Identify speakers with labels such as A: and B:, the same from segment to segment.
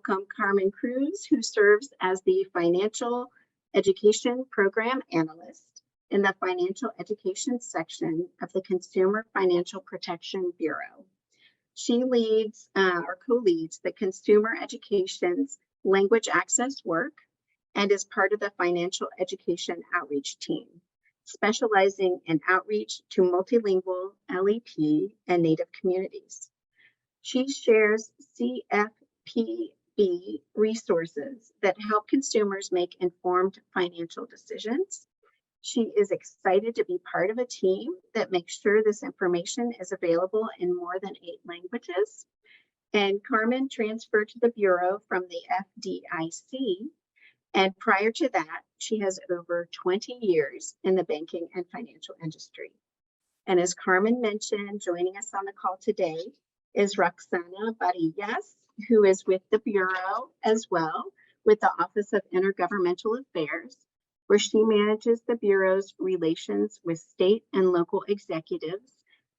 A: welcome Carmen Cruz, who serves as the Financial Education Program Analyst in the Financial Education section of the Consumer Financial Protection Bureau. She leads or co-leads the Consumer Education's language access work and is part of the Financial Education Outreach Team, specializing in outreach to multilingual, LEP, and Native communities. She shares CFPB resources that help consumers make informed financial decisions. She is excited to be part of a team that makes sure this information is available in more than 8 languages. And Carmen transferred to the Bureau from the FDIC. And prior to that, she has over 20 years in the banking and financial industry. And as Carmen mentioned, joining us on the call today is Roxana Barillas, who is with the Bureau as well, with the Office of Intergovernmental Affairs, where she manages the Bureau's relations with state and local executives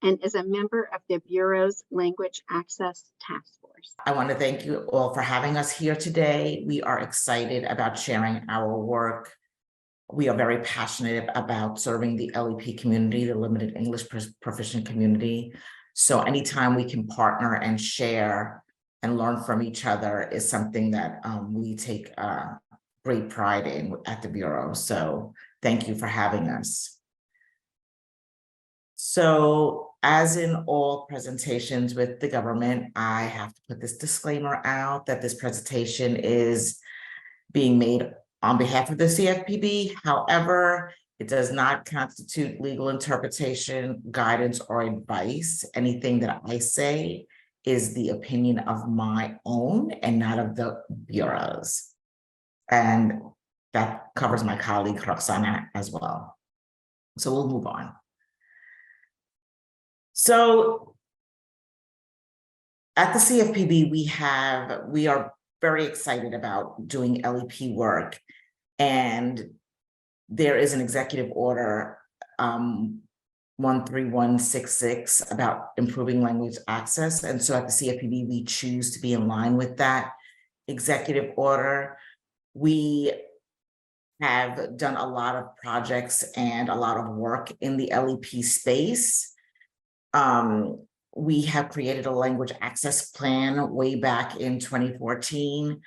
A: and is a member of the Bureau's Language Access Task Force.
B: I want to thank you all for having us here today. We are excited about sharing our work. We are very passionate about serving the LEP community, the limited English proficient community. So anytime we can partner and share and learn from each other is something that we take great pride in at the Bureau. So thank you for having us. So as in all presentations with the government, I have to put this disclaimer out that this presentation is being made on behalf of the CFPB. However, it does not constitute legal interpretation, guidance, or advice. Anything that I say is the opinion of my own and not of the Bureau's. And that covers my colleague Roxana as well. So we'll move on. So at the CFPB, we are very excited about doing LEP work, and there is an executive order 13166 about improving language access. And so at the CFPB, we choose to be in line with that executive order. We have done a lot of projects and a lot of work in the LEP space. We have created a language access plan way back in 2014,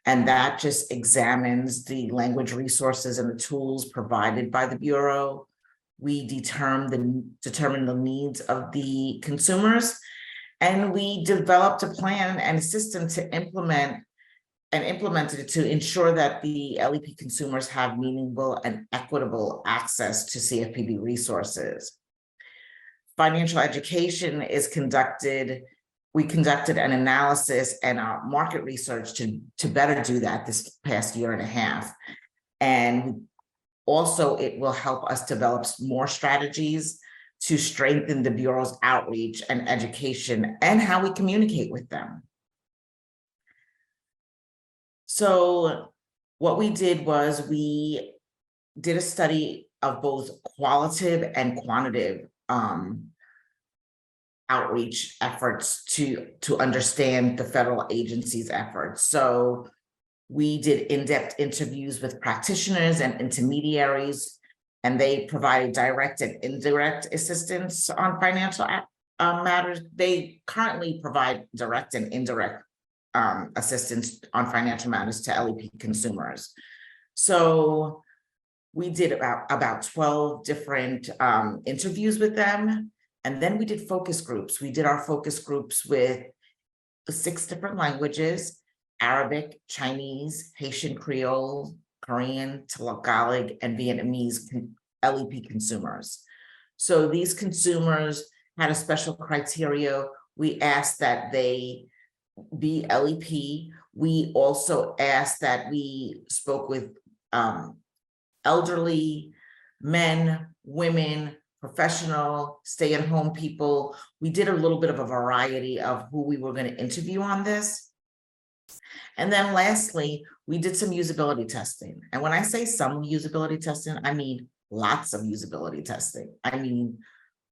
B: and that just examines the language resources and the tools provided by the Bureau. We determine the needs of the consumers, and we developed a plan and a system to implemented it to ensure that the LEP consumers have meaningful and equitable access to CFPB resources. Financial education is conducted. We conducted an analysis and market research to better do that this past year and a half. And also it will help us develop more strategies to strengthen the Bureau's outreach and education and how we communicate with them. So what we did was we did a study of both qualitative and quantitative outreach efforts to understand the federal agency's efforts. So we did in-depth interviews with practitioners and intermediaries, and they provided direct and indirect assistance on financial matters. They currently provide direct and indirect assistance on financial matters to LEP consumers. So we did about 12 different interviews with them. And then we did focus groups. We did our focus groups with 6 different languages: Arabic, Chinese, Haitian Creole, Korean, Tagalog, and Vietnamese LEP consumers. So these consumers had a special criteria. We asked that they be LEP. We also asked that we spoke with elderly, men, women, professional, stay-at-home people. We did a little bit of a variety of who we were going to interview on this. And then lastly, we did some usability testing. And when I say some usability testing, I mean lots of usability testing. I mean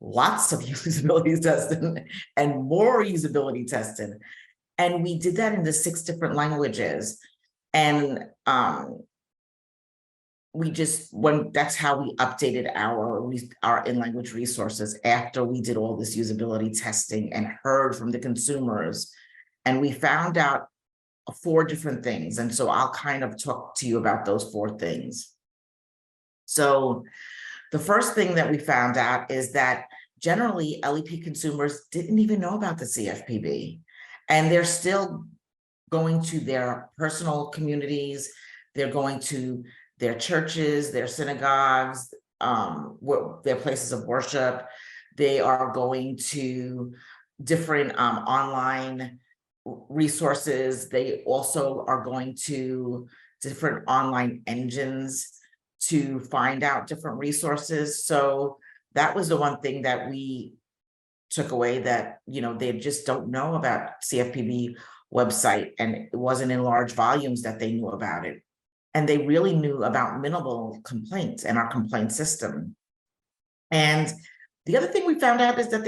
B: lots of usability testing and more usability testing. And we did that in the 6 different languages. And that's how we updated our in-language resources after we did all this usability testing and heard from the consumers. And we found out 4 different things. And so I'll kind of talk to you about those 4 things. So the first thing that we found out is that generally LEP consumers didn't even know about the CFPB, and they're still going to their personal communities, they're going to their churches, their synagogues, their places of worship. They are going to different online resources. They also are going to different online engines to find out different resources. So that was the one thing that we took away, that, they just don't know about CFPB website, and it wasn't in large volumes that they knew about it. And they really knew about minimal complaints and our complaint system. And the other thing we found out is that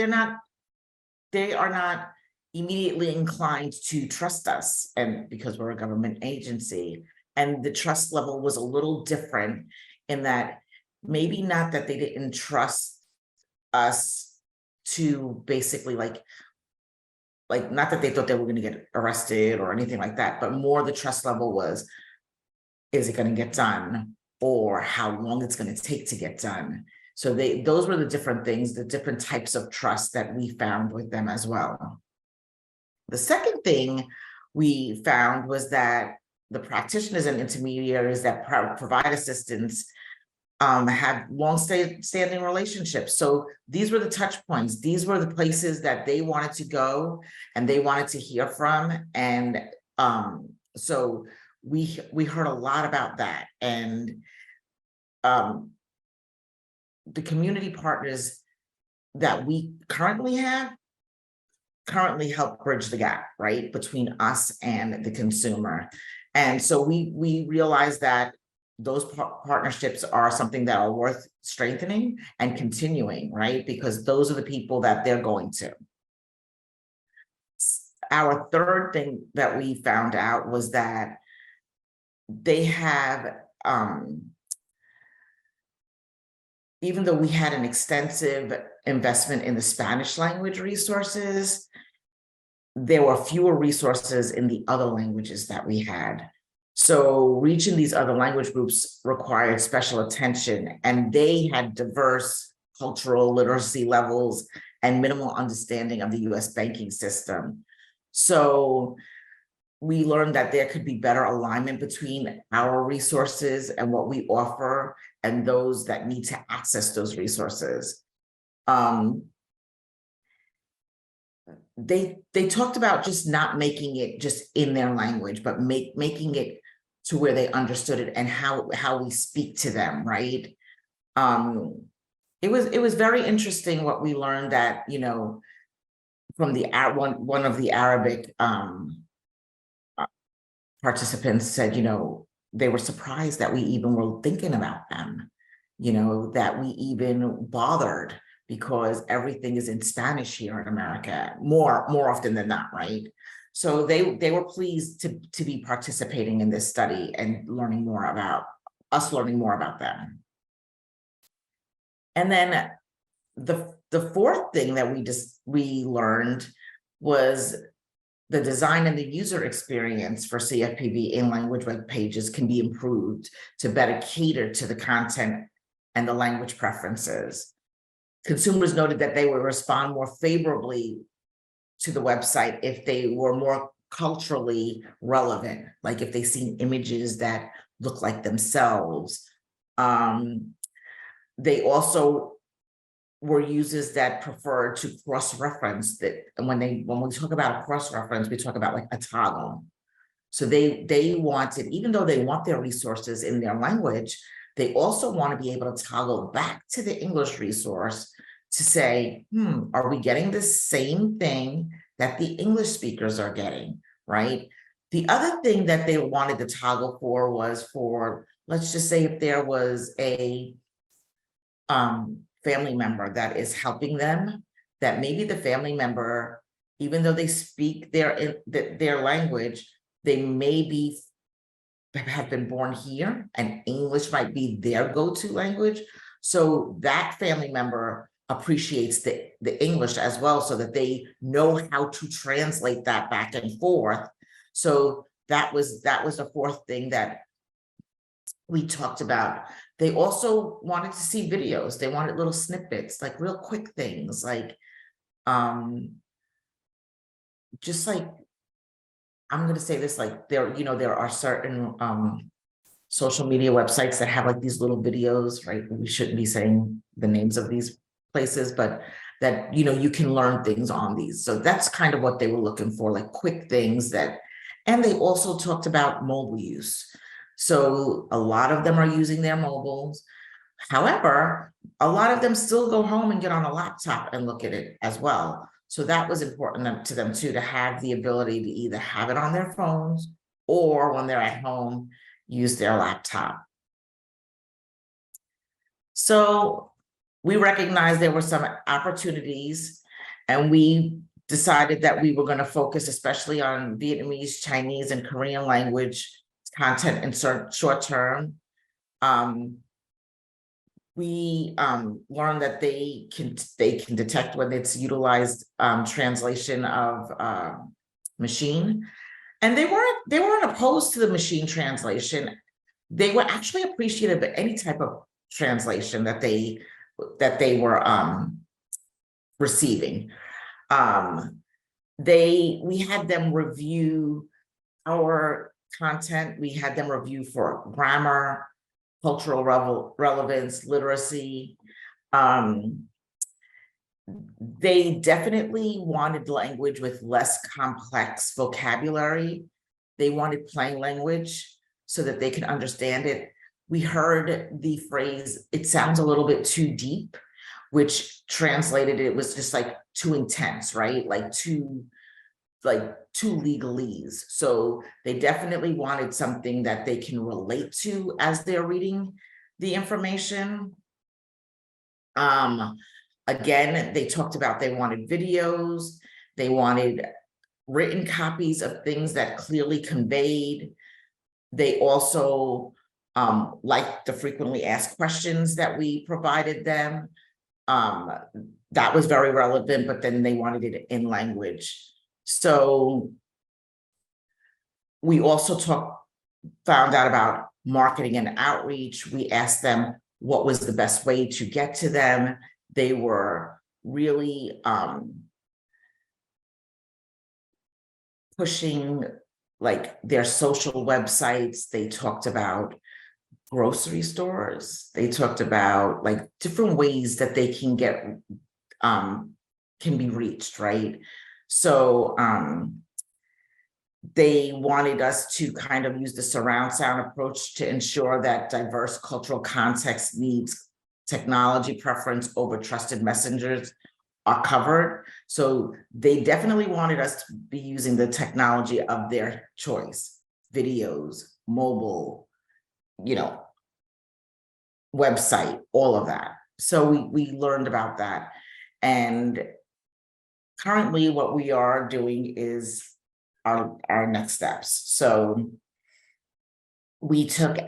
B: they are not immediately inclined to trust us, and because we're a government agency. And the trust level was a little different in that, maybe not that they didn't trust us to basically like not that they thought they were going to get arrested or anything like that, but more the trust level was, is it going to get done, or how long it's going to take to get done. So those were the different things, the different types of trust that we found with them as well. The second thing we found was that the practitioners and intermediaries that provide assistance have long-standing relationships. So these were the touch points. These were the places that they wanted to go and they wanted to hear from. And so we heard a lot about that. And the community partners that we currently have help bridge the gap, right, between us and the consumer. And so we realized that those partnerships are something that are worth strengthening and continuing, right? Because those are the people that they're going to. Our third thing that we found out was that they have, even though we had an extensive investment in the Spanish language resources, there were fewer resources in the other languages that we had. So reaching these other language groups required special attention, and they had diverse cultural literacy levels and minimal understanding of the US banking system. So we learned that there could be better alignment between our resources and what we offer and those that need to access those resources. They talked about just not making it just in their language, but making it to where they understood it and how we speak to them, right? It was very interesting what we learned, that, from the one of the Arabic participants said, they were surprised that we even were thinking about them, that we even bothered, because everything is in Spanish here in America, more often than not, right? So they were pleased to be participating in this study and learning more about them. And then the fourth thing that we learned was the design and the user experience for CFPB in language web pages can be improved to better cater to the content and the language preferences. Consumers noted that they would respond more favorably to the website if they were more culturally relevant, like if they seen images that look like themselves. They also were users that prefer to cross-reference that. And when we talk about a cross-reference, we talk about like a toggle. So they wanted, even though they want their resources in their language, they also want to be able to toggle back to the English resource to say, are we getting the same thing that the English speakers are getting, right? The other thing that they wanted to toggle for was for, let's just say if there was a family member that is helping them, that maybe the family member even though they speak their language, they may have been born here and English might be their go-to language. So that family member appreciates the English as well, so that they know how to translate that back and forth. So that was the fourth thing that we talked about. They also wanted to see videos. They wanted little snippets, like real quick things, like just like, I'm going to say this, like there are certain social media websites that have like these little videos, right? We shouldn't be saying the names of these places, but that, you can learn things on these. So that's kind of what they were looking for, like quick things and they also talked about mobile use. So a lot of them are using their mobiles. However, a lot of them still go home and get on a laptop and look at it as well. So that was important to them too, to have the ability to either have it on their phones or when they're at home, use their laptop. So we recognized there were some opportunities, and we decided that we were going to focus especially on Vietnamese, Chinese, and Korean language content in short term. We learned that they can detect when it's utilized translation of machine, and they weren't opposed to the machine translation. They were actually appreciative of any type of translation that they were receiving. We had them review our content. We had them review for grammar, cultural relevance, literacy. They definitely wanted language with less complex vocabulary. They wanted plain language so that they could understand it. We heard the phrase, "It sounds a little bit too deep," which translated, it was just like too intense, right? Like too legalese. So they definitely wanted something that they can relate to as they're reading the information. Again, they talked about they wanted videos, they wanted written copies of things that clearly conveyed. They also liked the frequently asked questions that we provided them. That was very relevant, but then they wanted it in language. So we also found out about marketing and outreach. We asked them what was the best way to get to them. They were really pushing like their social websites. They talked about grocery stores. They talked about like different ways that they can be reached, right? So they wanted us to kind of use the surround sound approach to ensure that diverse cultural context needs, technology preference over trusted messengers are covered. So they definitely wanted us to be using the technology of their choice, videos, mobile, website, all of that. So we learned about that. And currently what we are doing is our next steps. So we took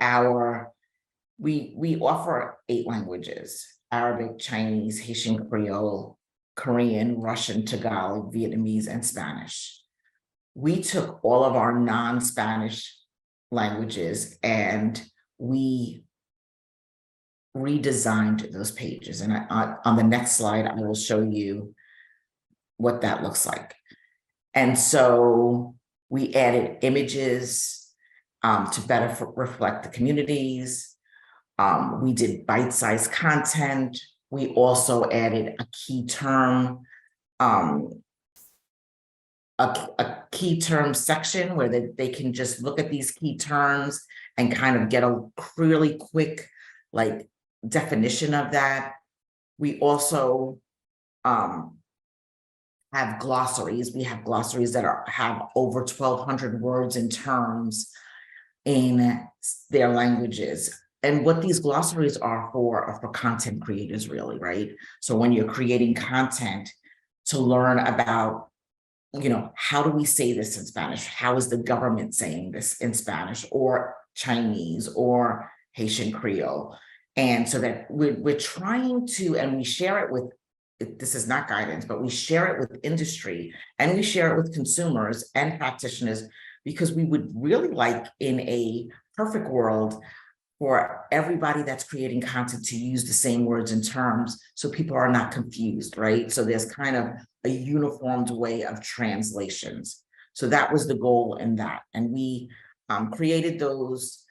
B: we offer 8 languages: Arabic, Chinese, Haitian Creole, Korean, Russian, Tagalog, Vietnamese, and Spanish. We took all of our non-Spanish languages and we redesigned those pages. And on the next slide, I will show you what that looks like. And so we added images to better reflect the communities. We did bite-sized content. We also added a key term, a key term section where they can just look at these key terms and kind of get a really quick like definition of that. We also have glossaries. We have glossaries that have over 1,200 words and terms in their languages. And what these glossaries are for content creators, really, right? So when you're creating content, to learn about how do we say this in Spanish? How is the government saying this in Spanish or Chinese or Haitian Creole? And so that we're trying to, and we share it with, this is not guidance, but we share it with industry and we share it with consumers and practitioners, because we would really like, in a perfect world, for everybody that's creating content to use the same words and terms so people are not confused, right? So there's kind of a uniformed way of translations. So that was the goal in that. And we created those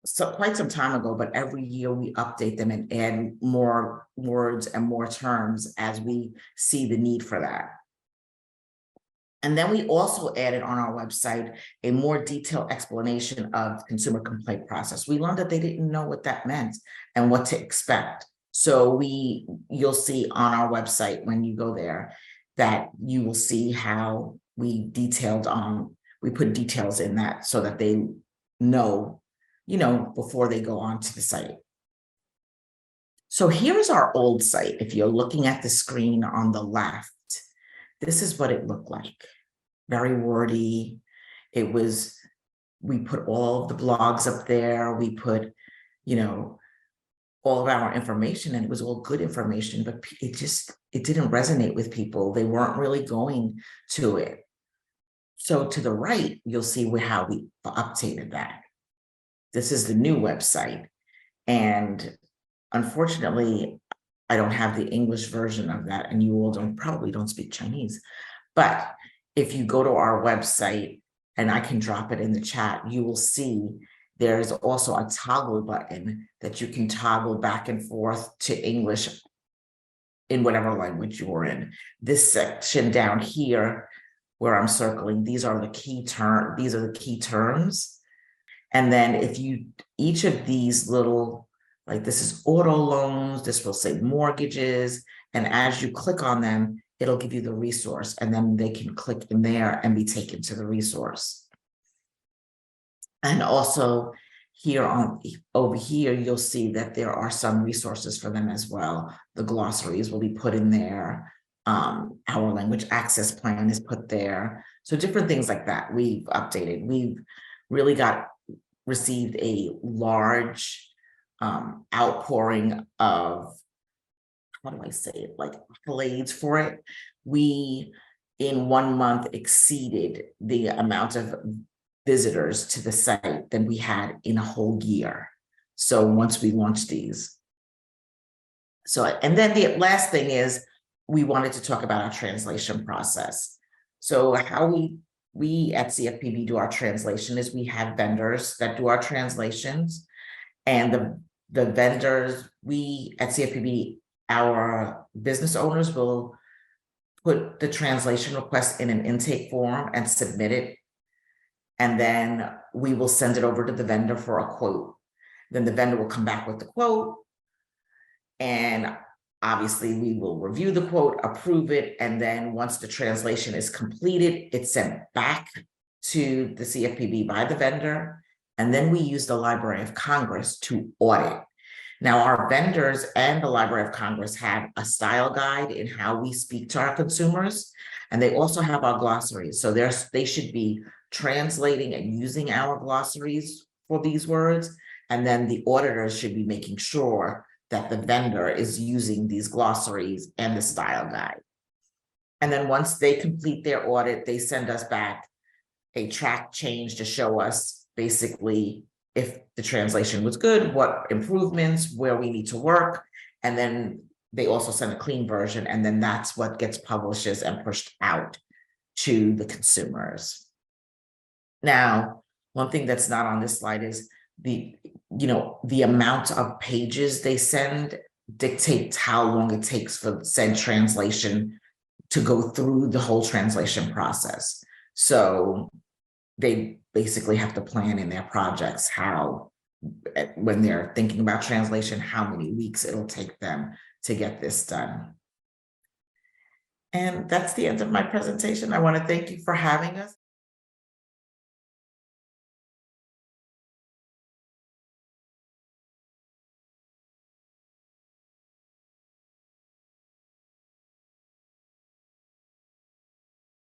B: so quite some time ago, but every year we update them and add more words and more terms as we see the need for that. And then we also added on our website a more detailed explanation of consumer complaint process. We learned that they didn't know what that meant and what to expect. So you'll see on our website when you go there that you will see how we we put details in that so that they know, before they go onto the site. So here's our old site. If you're looking at the screen on the left, this is what it looked like. Very wordy. We put all of the blogs up there. We put, all of our information, and it was all good information, but it didn't resonate with people. They weren't really going to it. So to the right, you'll see how we updated that. This is the new website. And unfortunately, I don't have the English version of that, and you all probably don't speak Chinese. But if you go to our website, and I can drop it in the chat, you will see there's also a toggle button that you can toggle back and forth to English in whatever language you're in. This section down here where I'm circling, these are the key terms. And then each of these little, like this is auto loans, this will say mortgages, and as you click on them, it'll give you the resource, and then they can click in there and be taken to the resource. And also over here, you'll see that there are some resources for them as well. The glossaries will be put in there. Our language access plan is put there. So different things like that we've updated. We've really received a large outpouring of, how do I say it, like accolades for it. We, in 1 month, exceeded the amount of visitors to the site than we had in a whole year. So once we launched these. So, and then the last thing is, we wanted to talk about our translation process. So how we at CFPB do our translation is we have vendors that do our translations, and the vendors, we at CFPB, our business owners will put the translation request in an intake form and submit it. And then we will send it over to the vendor for a quote. Then the vendor will come back with the quote. And obviously we will review the quote, approve it. And then once the translation is completed, it's sent back to the CFPB by the vendor. And then we use the Library of Congress to audit. Now, our vendors and the Library of Congress have a style guide in how we speak to our consumers, and they also have our glossaries. So they should be translating and using our glossaries for these words, and then the auditors should be making sure that the vendor is using these glossaries and the style guide. And then once they complete their audit, they send us back a track change to show us basically if the translation was good, what improvements, where we need to work. And then they also send a clean version, and then that's what gets published and pushed out to the consumers. Now, one thing that's not on this slide is the amount of pages they send dictates how long it takes for said translation to go through the whole translation process. So they basically have to plan in their projects how, when they're thinking about translation, how many weeks it'll take them to get this done. And that's the end of my presentation. I want to thank you for having us.